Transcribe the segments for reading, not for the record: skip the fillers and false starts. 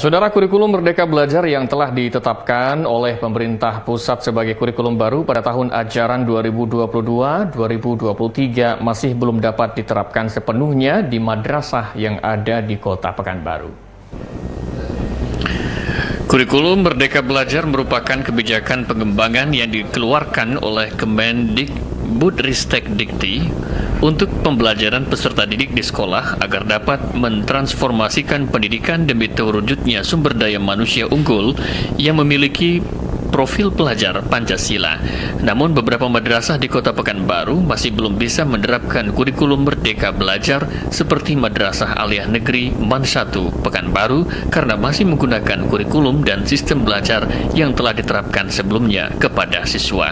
Saudara, kurikulum Merdeka Belajar yang telah ditetapkan oleh pemerintah pusat sebagai kurikulum baru pada tahun ajaran 2022-2023 masih belum dapat diterapkan sepenuhnya di madrasah yang ada di Kota Pekanbaru. Kurikulum Merdeka Belajar merupakan kebijakan pengembangan yang dikeluarkan oleh Kemendikbudristek Dikti untuk pembelajaran peserta didik di sekolah agar dapat mentransformasikan pendidikan demi terwujudnya sumber daya manusia unggul yang memiliki profil pelajar Pancasila. Namun beberapa madrasah di Kota Pekanbaru masih belum bisa menerapkan kurikulum Merdeka Belajar seperti Madrasah Aliyah Negeri MAN 1 Pekanbaru karena masih menggunakan kurikulum dan sistem belajar yang telah diterapkan sebelumnya kepada siswa.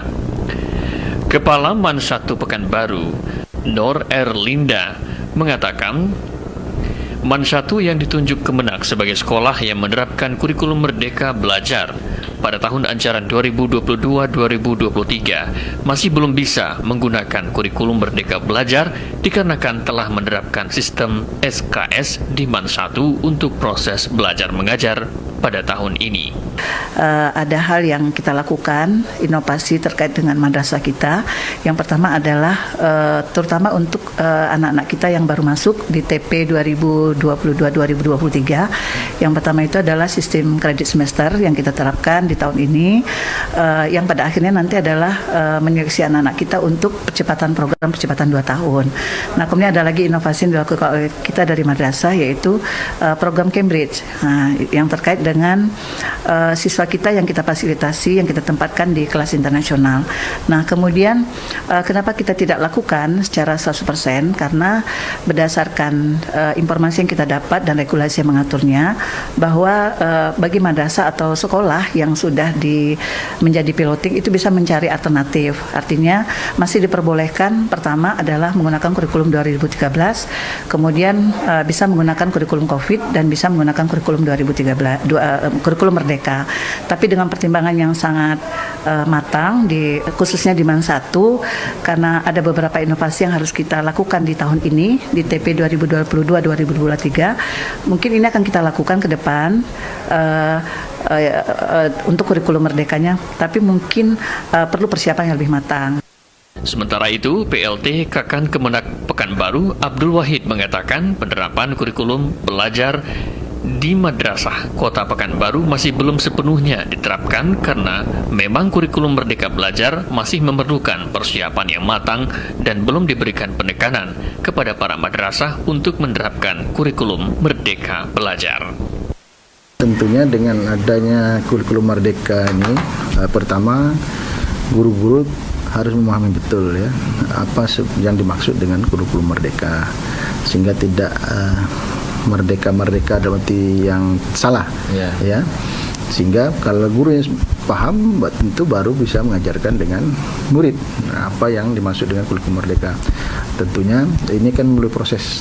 Kepala MAN 1 Pekanbaru, Nur Erlinda, mengatakan MAN 1 yang ditunjuk Kemenak sebagai sekolah yang menerapkan kurikulum Merdeka Belajar pada tahun ajaran 2022-2023 masih belum bisa menggunakan kurikulum Merdeka Belajar dikarenakan telah menerapkan sistem SKS di MAN 1 untuk proses belajar mengajar pada tahun ini. Ada hal yang kita lakukan, inovasi terkait dengan madrasah kita. Yang pertama adalah terutama untuk anak-anak kita yang baru masuk di TP 2022-2023. Yang pertama itu adalah sistem kredit semester yang kita terapkan di tahun ini, yang pada akhirnya nanti adalah menyeleksi anak-anak kita untuk percepatan program percepatan 2 tahun. Nah, kemudian ada lagi inovasi yang dilakukan oleh kita dari madrasah, yaitu program Cambridge, yang terkait dengan siswa kita yang kita fasilitasi, yang kita tempatkan di kelas internasional. Nah, kemudian kenapa kita tidak lakukan secara 100%? Karena berdasarkan informasi yang kita dapat dan regulasi yang mengaturnya, bahwa bagi madrasah atau sekolah yang sudah menjadi piloting itu bisa mencari alternatif. Artinya masih diperbolehkan, pertama adalah menggunakan kurikulum 2013, kemudian bisa menggunakan kurikulum COVID dan bisa menggunakan kurikulum 2013, kurikulum Merdeka. Tapi dengan pertimbangan yang sangat matang, khususnya di MAN 1, karena ada beberapa inovasi yang harus kita lakukan di tahun ini, di TP 2022-2023, mungkin ini akan kita lakukan ke depan untuk kurikulum Merdekanya, tapi mungkin perlu persiapan yang lebih matang. Sementara itu, PLT Kakan Kemenak Pekanbaru Abdul Wahid mengatakan penerapan kurikulum belajar di Madrasah Kota Pekanbaru masih belum sepenuhnya diterapkan karena memang kurikulum Merdeka Belajar masih memerlukan persiapan yang matang dan belum diberikan penekanan kepada para madrasah untuk menerapkan kurikulum Merdeka Belajar. Tentunya dengan adanya kurikulum Merdeka ini, pertama guru-guru harus memahami betul ya apa yang dimaksud dengan kurikulum Merdeka, sehingga tidak merdeka dalam arti yang salah, ya. Sehingga kalau guru yang paham, tentu baru bisa mengajarkan dengan murid apa yang dimaksud dengan kurikulum Merdeka. Tentunya ini kan melalui proses.